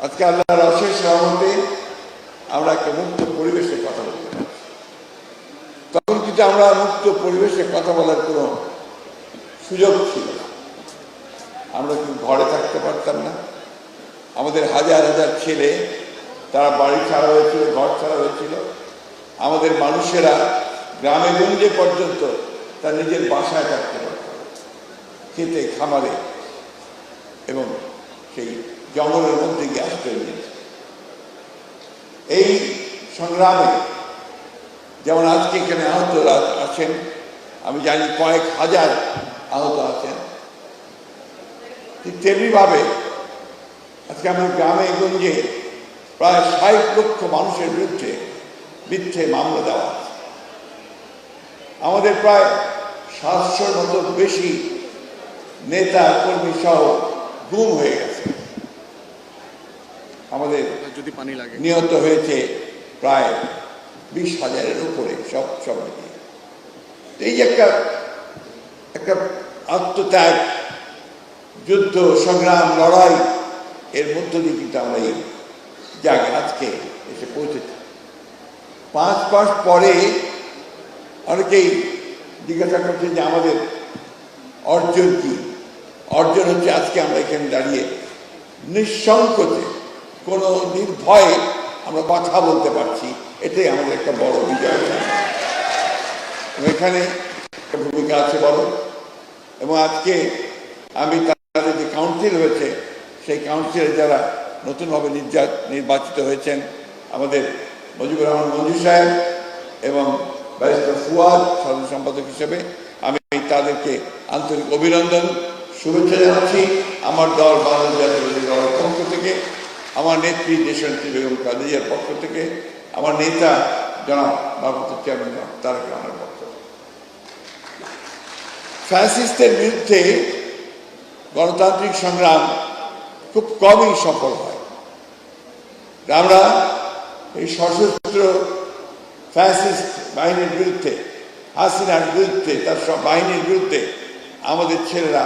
আজকে আল্লাহর অশেষ রহমতে আমরা একটা মুক্ত পরিবেশে কথা বলতে পারি। তখন কিন্তু আমরা মুক্ত পরিবেশে কথা বলার কোনো সুযোগ ছিল না। আমরা কিন্তু ঘরে থাকতে পারতাম না। আমাদের হাজার হাজার ছেলে তারা বাড়ি ছাড়া হয়েছিল, ঘর ছাড়া হয়েছিল। আমাদের মানুষেরা গ্রামে গঞ্জে পর্যন্ত তার নিজের বাসায় থাকতে পারত, খেতে খামারে এবং সেই জঙ্গলের মধ্যে গ্যাস তৈরি হয়েছে। এই সংগ্রামে যেমন আজকে এখানে আহতরা আছেন, আমি জানি কয়েক হাজার আহত আছেন, ঠিক তেমনিভাবে আজকে আমাদের গ্রামে গঞ্জে প্রায় ৬০ লক্ষ মানুষের বিরুদ্ধে মিথ্যে মামলা দেওয়া আছে। আমাদের প্রায় ৭০০-র মতো বেশি নেতা কর্মী সহ গুম হয়ে গেছে। আমাদের যদি পানি লাগে নিহত হয়েছে প্রায় ২০,০০০-এর উপরে সব মিলিয়ে। এই যে একটা আত্মত্যাগ, যুদ্ধ, সংগ্রাম, লড়াই, এর মধ্য দিয়ে কিন্তু আমরা এই জায়গায় আজকে এসে পৌঁছেছি। ৫ মাস পরে অনেকেই জিজ্ঞাসা করছে যে আমাদের অর্জন কি? অর্জন হচ্ছে আজকে আমরা এখানে দাঁড়িয়ে নিঃসংকোচে কোনো নির্ভয়ে আমরা কথা বলতে পারছি, এটাই আমাদের একটা বড় বিজয়। এখানে একটা ভূমিকা আছে বড়, এবং আজকে আমি তাদের যে কাউন্সিল হয়েছে সেই কাউন্সিলে যারা নতুনভাবে নির্বাচিত হয়েছেন, আমাদের মুজিবুর রহমান মঞ্জু সাহেব এবং ব্যারিস্টার ফুয়াদ সাধারণ সম্পাদক হিসেবে আমি তাদেরকে আন্তরিক অভিনন্দন, শুভেচ্ছা জানাচ্ছি। আমার দল বাংলাদেশ জাতীয়তাবাদী দলের পক্ষ থেকে, আমার নেত্রী দেশনেত্রী বেগম খালেদার পক্ষ থেকে, আমার নেতা জনাব ভারপ্রাপ্ত চেয়ারম্যান তারেক রহমানের পক্ষ থেকে। ফ্যাসিস্টের বিরুদ্ধে গণতান্ত্রিক সংগ্রাম খুব কমই সফল হয়। আমরা এই সশস্ত্র ফ্যাসিস্ট বাহিনীর বিরুদ্ধে, হাসিনার বিরুদ্ধে, তার সব বাহিনীর বিরুদ্ধে আমাদের ছেলেরা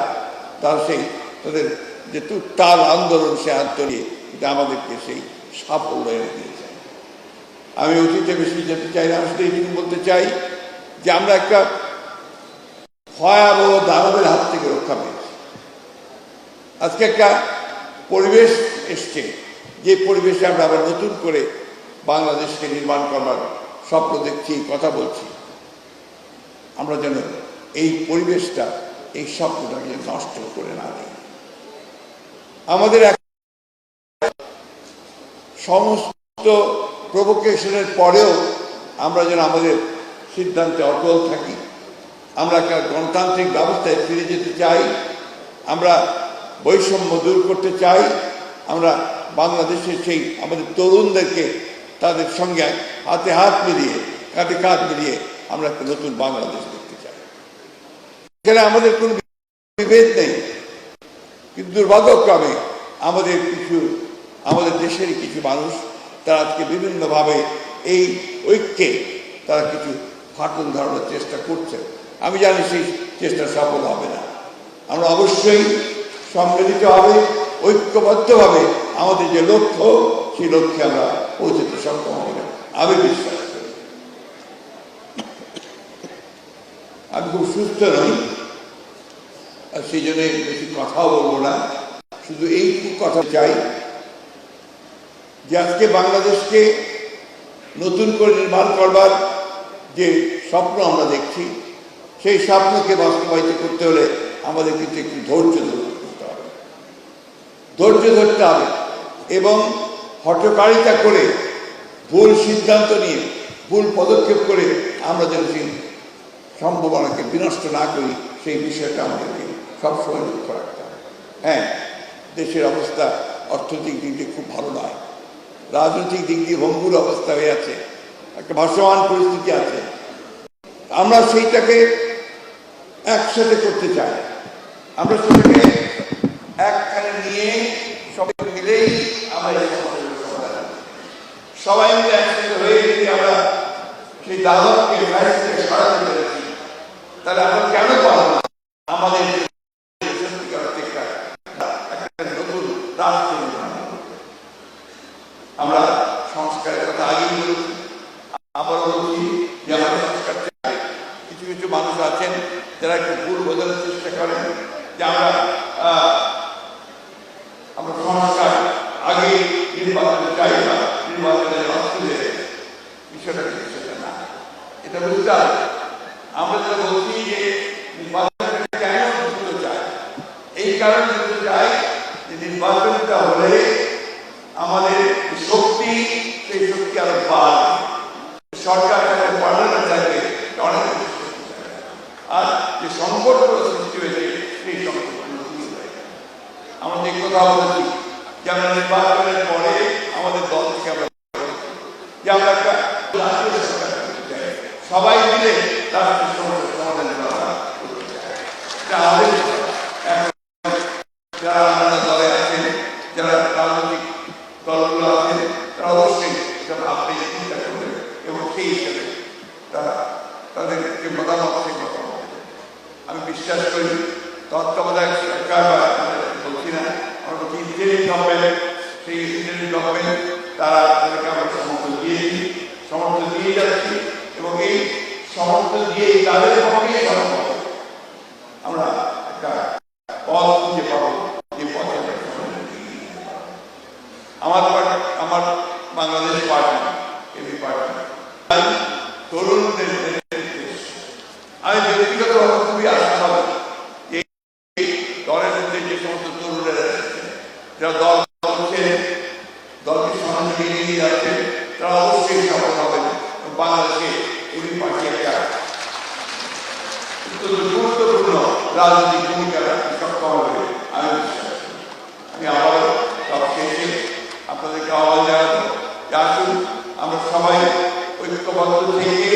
তাদের যে তুত্তাল আন্দোলন, সে আন্দোলনে এটা আমাদেরকে সেই সাফল্য এনে দিয়েছে। আমি অতীতে বেশি যেতে চাই না, আমি শুধু এইটুকু বলতে চাই যে আমরা একটা ভয়াবহ দানবের হাত থেকে রক্ষা পেয়েছি। আজকে একটা পরিবেশ এসছে, যে পরিবেশে আমরা আবার নতুন করে বাংলাদেশকে নির্মাণ করবার স্বপ্ন দেখছি, কথা বলছি। আমরা যেন এই পরিবেশটা, এই স্বপ্নটাকে নষ্ট করে না দিই। আমাদের সমস্ত প্রভোকেশনের পরেও আমরা যেন আমাদের সিদ্ধান্তে অটল থাকি। আমরা একটা গণতান্ত্রিক ব্যবস্থায় ফিরে যেতে চাই, আমরা বৈষম্য দূর করতে চাই, আমরা বাংলাদেশের সেই আমাদের তরুণদেরকে তাদের সঙ্গে হাতে হাত মিলিয়ে, কাঁধে কাঁধ মিলিয়ে আমরা একটা নতুন বাংলাদেশ দেখতে চাই। এখানে আমাদের কোনো বিভেদ নেই, কিন্তু দুর্ভাগ্যক্রমে আমাদের দেশের কিছু মানুষ তারা আজকে বিভিন্নভাবে এই ঐক্যে তারা কিছু ফাটল ধরানোর চেষ্টা করছে। আমি জানি সেই চেষ্টা সফল হবে না। আমরা অবশ্যই সম্মিলিতভাবে, ঐক্যবদ্ধভাবে আমাদের যে লক্ষ্য, সেই লক্ষ্যে আমরা পৌঁছতে সক্ষম হব না, আমি বিশ্বাস করি। আমি খুব সুস্থ নই, আর সেই জন্য বেশি কথাও বলবো না, শুধু এইটুকু কথা চাই যে আজকে বাংলাদেশকে নতুন করে নির্মাণ করবার যে স্বপ্ন আমরা দেখছি, সেই স্বপ্নকে বাস্তবায়িত করতে হলে আমাদের কিন্তু একটু ধৈর্য ধরতে হবে, এবং হঠকারিতা করে, ভুল সিদ্ধান্ত নিয়ে, ভুল পদক্ষেপ করে আমরা যেন সেই সম্ভাবনাকে বিনষ্ট না করি, সেই বিষয়টা আমাদেরকে সবসময় লক্ষ্য রাখতে হবে। হ্যাঁ, দেশের অবস্থা অর্থনৈতিক দিক দিয়ে খুব ভালো নয়, রাজনৈতিক দিক দিয়ে ভঙ্গুর অবস্থা হয়ে আছে, একটা ভাসমান পরিস্থিতি আছে। আমরা সেইটাকে একসাথে করতে চাই, আমরা সেটাকে একখানে নিয়ে সবাই মিলেই আমরা সবাই মিলে একসাথে হয়ে যদি আমরা সেই দাদককে সরাতে পেরেছি, তাহলে আমরা কেন পারবো না আমাদের নতুন রাষ্ট্র আমরা সংস্কারের কথা আগেই বলেছি, আবার বলছি যে আমরা সংস্কার চাই। কিছু কিছু মানুষ আছেন যারা একটু ভুল বোঝানোর চেষ্টা করেন যে আমরা সংস্কার আগে নির্বাচন চাই না, নির্বাচনের অর্থে বিষয়টা সেটা না, এটা বুঝতে হবে। আমরা যেটা বলছি যে নির্বাচনটা কেন দিতে চাই, এই কারণে দিতে চাই যে নির্বাচনটা হলে আমাদের শক্তি, সেই শক্তি আরো বাড়বে, সরকার পার্লামেন্ট থাকবে অনেক, আর যে সংকটগুলো সৃষ্টি হয়েছে সেই সংকটগুলো আমাদের কথা বলছি যে আমরা নির্বাচনের পরে আমাদের দল থেকে আমরা যে আমরা একটা জাতীয় সরকার করতে চাই, সবাই মিলে রাষ্ট্রের সমস্যার সমাধান করা আমাদের যারা অন্যান্য দলে আছেন, যারা রাজনৈতিক দলগুলো আছেন, তারা অবশ্যই এটা ভাবতে চিন্তা করবেন এবং সেই হিসেবে তারা তাদেরকে মতামত সেই মতামত। আমি বিশ্বাস করি তত্ত্বাবধায়ক সরকার বলছি না, আমরা বলছি ইন্টারিম গভর্নমেন্ট, সেই ইন্টারিম গভর্নমেন্ট তারা তাদেরকে আমরা সমর্থন দিয়েছি, সমর্থন দিয়ে যাচ্ছি এবং এই সমর্থন দিয়ে তাদের পক্ষে সম্ভব আমরা একটা পথ খুঁজে পাবো, যে পথে আমার বাংলাদেশ পার্টি এবি পার্টি তরুণদের আমি ব্যক্তিগতভাবে খুবই আশাবাদী যে দলের মধ্যে যে সমস্ত তরুণেরা যারা দল করছে, দলকে সামনে এগিয়ে নিয়ে যাচ্ছে, তারা অবশ্যই সফল হবেন। বাংলাদেশে এবি পার্টি একটা অত্যন্ত গুরুত্বপূর্ণ রাজনৈতিক ভূমিকা রাখতে সক্ষম হবে আমি বিশ্বাস করি। আমি আবার সব শেষে আপনাদেরকে আহ্বান জানাবো যে আসুন আমরা সবাই ঐক্যবদ্ধ থেকে